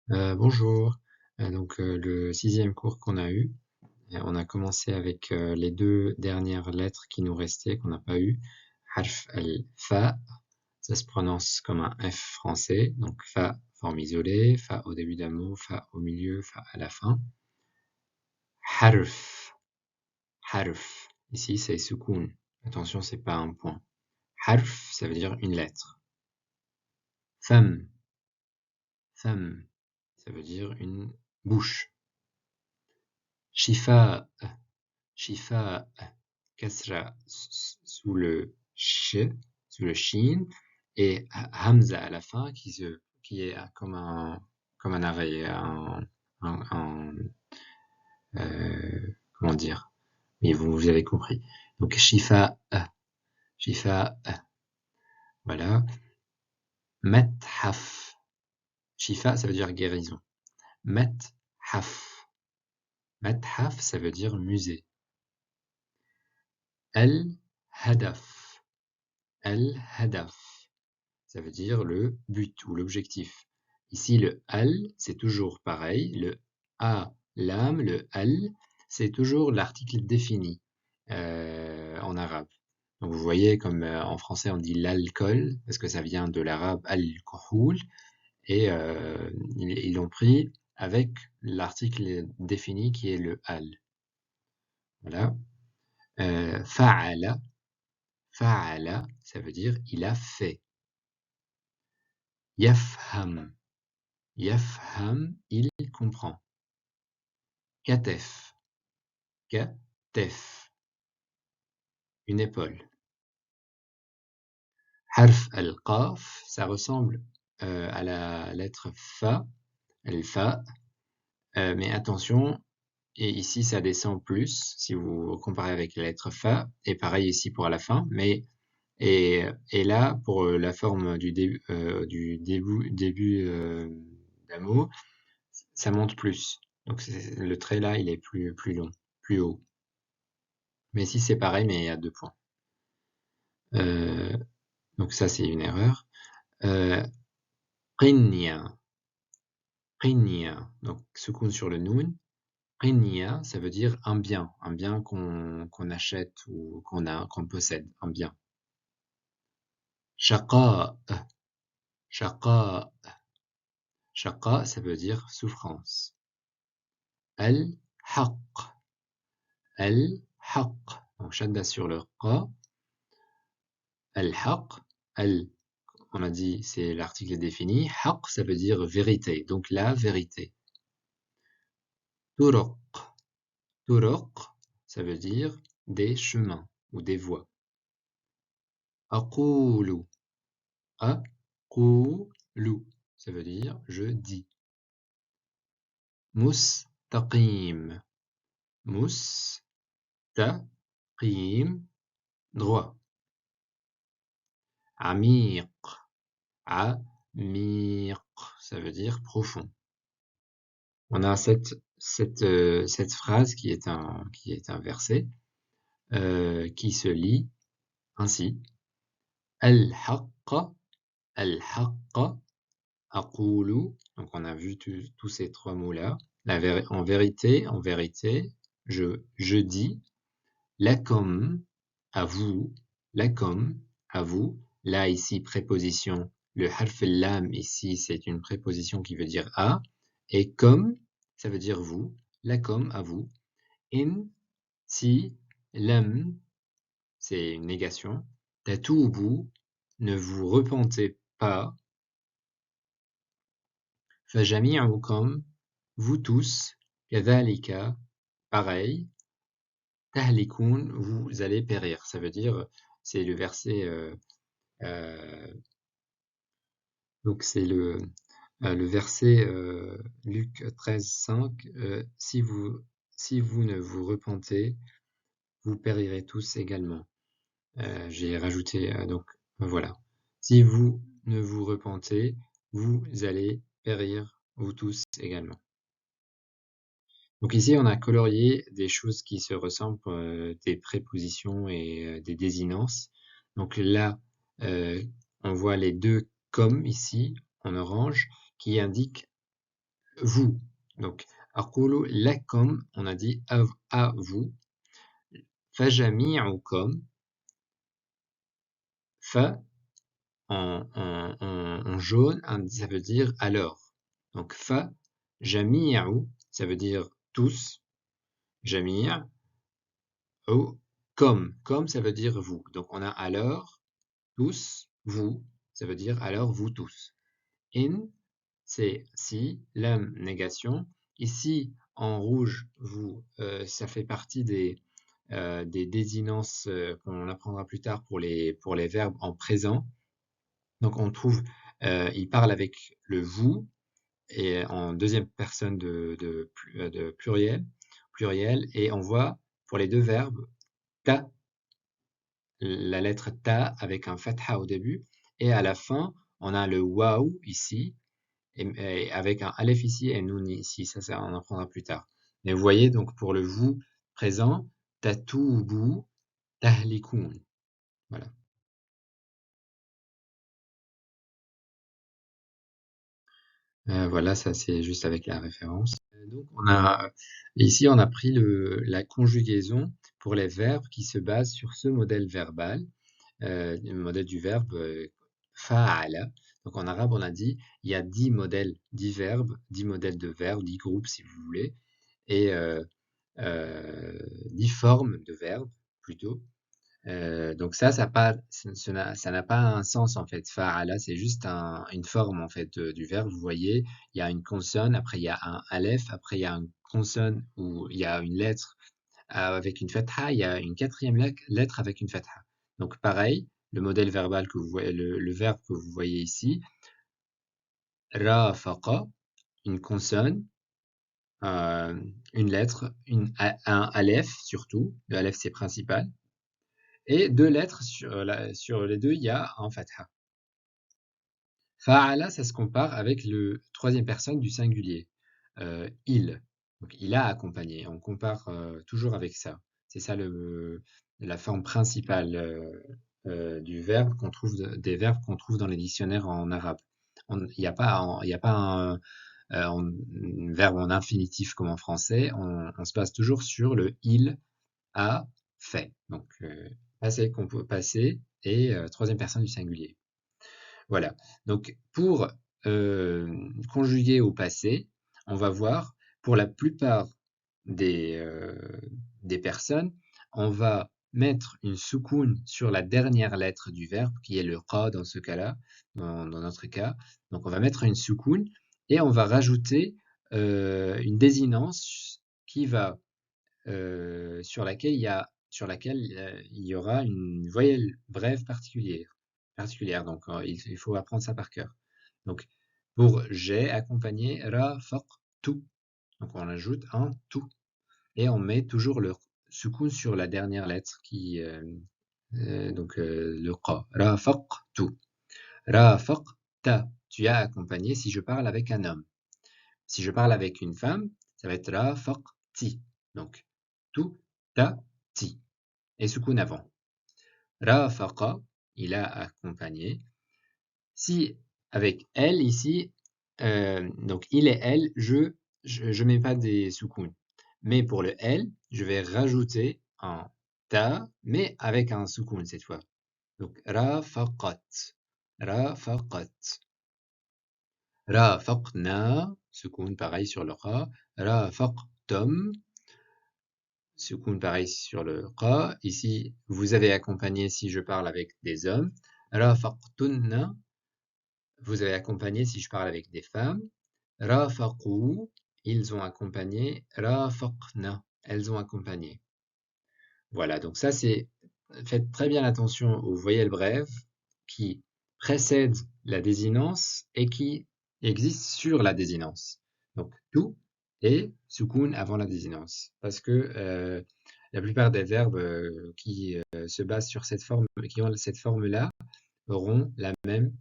Bonjour. Le sixième cours qu'on a eu, on a commencé avec les deux dernières lettres qui nous restaient, qu'on n'a pas eu. Harf al-fa, ça se prononce comme un F français. Donc fa, forme isolée, fa au début d'un mot, fa au milieu, fa à la fin. Harf, harf. Ici, c'est soukoun. Attention, c'est pas un point. Harf, ça veut dire une lettre. Fam, fam, ça veut dire une bouche. Shifa, Shifa, kasra sous le sh, sous le shin, et hamza à la fin qui est comme un arrêt, un comment dire? Mais vous avez compris. Donc shifa, shifa, voilà. Mathaf. Shifa, ça veut dire guérison. Mathaf. Mathaf, ça veut dire musée. Al-hadaf. Al-hadaf. Ça veut dire le but ou l'objectif. Ici, le al, c'est toujours pareil. Le a, l'am, le al, c'est toujours l'article défini en arabe. Donc vous voyez, comme en français on dit l'alcool, parce que ça vient de l'arabe al-kuhul, et ils l'ont pris avec l'article défini qui est le al. Voilà. Fa'ala, fa'ala, ça veut dire il a fait. Yafham, Yafham, il comprend. Katef, katef, une épaule. Harf al-qaf, ça ressemble à la lettre fa, al-fa, mais attention, et ici ça descend plus si vous comparez avec la lettre fa, et pareil ici pour la fin, et là pour la forme du début d'un mot, ça monte plus. Donc le trait là, il est plus long, plus haut. Mais ici c'est pareil, mais à 2 points. Donc ça c'est une erreur. Qinya, qinya, donc soukoun sur le noun. Qinya, ça veut dire un bien qu'on achète ou qu'on possède, un bien. Shaqa, shaqa, shaqa, ça veut dire souffrance. Al-haq, al-haq, donc shadda sur le qa. Al-haq, al, on a dit c'est l'article défini. Haq, ça veut dire vérité, donc la vérité. Turuq, turuq, ça veut dire des chemins ou des voies. Aqulu, aqulu, ça veut dire je dis. Mustaqim, mustaqim, droit. Amiq, amiq, ça veut dire profond. On a cette phrase qui est un verset qui se lit ainsi. Al-haqqa, al-haqqa, aqulu. Donc on a vu tous ces trois mots-là. En vérité, je dis. Lakum, à vous. Lakum, à vous. Là, ici, préposition. Le harf lam, ici, c'est une préposition qui veut dire à. Et comme, ça veut dire vous. Lakum, à vous. In, si, lam, c'est une négation. Tatubu, ne vous repentez pas. Fajami'ukum, vous tous. Kadhalika, pareil. Tahlikun, vous allez périr. Ça veut dire, c'est le verset, donc c'est le verset Luc 13,5. Si vous ne vous repentez, vous périrez tous également. J'ai rajouté, donc voilà. Si vous ne vous repentez, vous allez périr, vous tous également. Donc ici, on a colorié des choses qui se ressemblent, des prépositions et des désinences. Donc là, on voit les deux comme ici, en orange, qui indiquent vous. Donc, أقول لكم, on a dit à vous. فجميعكم, fa en jaune, ça veut dire alors. Donc, fa, jami'u, ça veut dire tous, jamir, ou comme, ça veut dire vous. Donc, on a alors, tous, vous, ça veut dire alors vous tous. In, c'est si, lam, négation. Ici, en rouge, vous, ça fait partie des désinences qu'on apprendra plus tard pour les verbes en présent. Donc on trouve, il parle avec le vous et en deuxième personne de pluriel, et on voit pour les deux verbes ta, la lettre ta avec un fatha au début, et à la fin on a le waou ici et avec un aleph ici et nun ici. Ça on en apprendra plus tard. Mais vous voyez donc pour le vous présent, tatoubu tahlikun. Voilà. Voilà, ça c'est juste avec la référence. Donc ici on a pris la conjugaison pour les verbes qui se basent sur ce modèle verbal, le modèle du verbe fa'ala. Donc en arabe on a dit il y a 10 modèles, 10 verbes, 10 modèles de verbes, 10 groupes si vous voulez, et 10 formes de verbes plutôt. Donc ça n'a pas un sens en fait. Fa'ala, c'est juste une forme en fait du verbe. Vous voyez, il y a une consonne, après il y a un aleph, après il y a une consonne où il y a une lettre avec une fatha, il y a une quatrième lettre avec une fatha. Donc pareil, le modèle verbal que vous voyez, le verbe que vous voyez ici, rafaqa, une consonne, euh, une lettre, un aleph surtout. Le aleph c'est principal. Et deux lettres sur les deux, il y a un fatha. Fa'ala, ça se compare avec le troisième personne du singulier. Il. Donc, il a accompagné. On compare toujours avec ça. C'est ça la forme principale du verbe des verbes qu'on trouve dans les dictionnaires en arabe. Il n'y a pas, il y a pas un verbe en infinitif comme en français. On se base toujours sur le il a fait. Donc, passé et troisième personne du singulier. Voilà. Donc, pour conjuguer au passé, on va voir, pour la plupart des, euh, des personnes, on va mettre une soukoun sur la dernière lettre du verbe, qui est le qa dans ce cas-là, dans notre cas. Donc, on va mettre une soukoun et on va rajouter une désinence qui va sur laquelle il y aura une voyelle brève particulière. Donc, il faut apprendre ça par cœur. Donc, pour j'ai accompagné ra, faq, tout. Donc, on ajoute un tout et on met toujours le soukoun sur la dernière lettre le qa. Ra, faq, tout. Ra, faq, ta. Tu as accompagné si je parle avec un homme. Si je parle avec une femme, ça va être ra, faq, ti. Donc, tout, ta, ti. Et soukoun avant. Rafaqa, il a accompagné. Si avec elle ici, donc il et elle, je mets pas des soukoun. Mais pour le elle, je vais rajouter un ta, mais avec un soukoun cette fois. Donc rafaqat, rafaqat, rafaqna, soukoun pareil sur le ra, rafaqtum, soukoun pareil sur le qa. Ici, vous avez accompagné si je parle avec des hommes. Rafaqtunna, vous avez accompagné si je parle avec des femmes. Rafaqu, ils ont accompagné. Rafaqna, elles ont accompagné. Voilà, donc ça c'est, faites très bien attention aux voyelles brèves qui précèdent la désinence et qui existent sur la désinence. Donc tout et soukoun avant la désinence. Parce que la plupart des verbes qui se basent sur cette forme, qui ont cette forme-là, auront les mêmes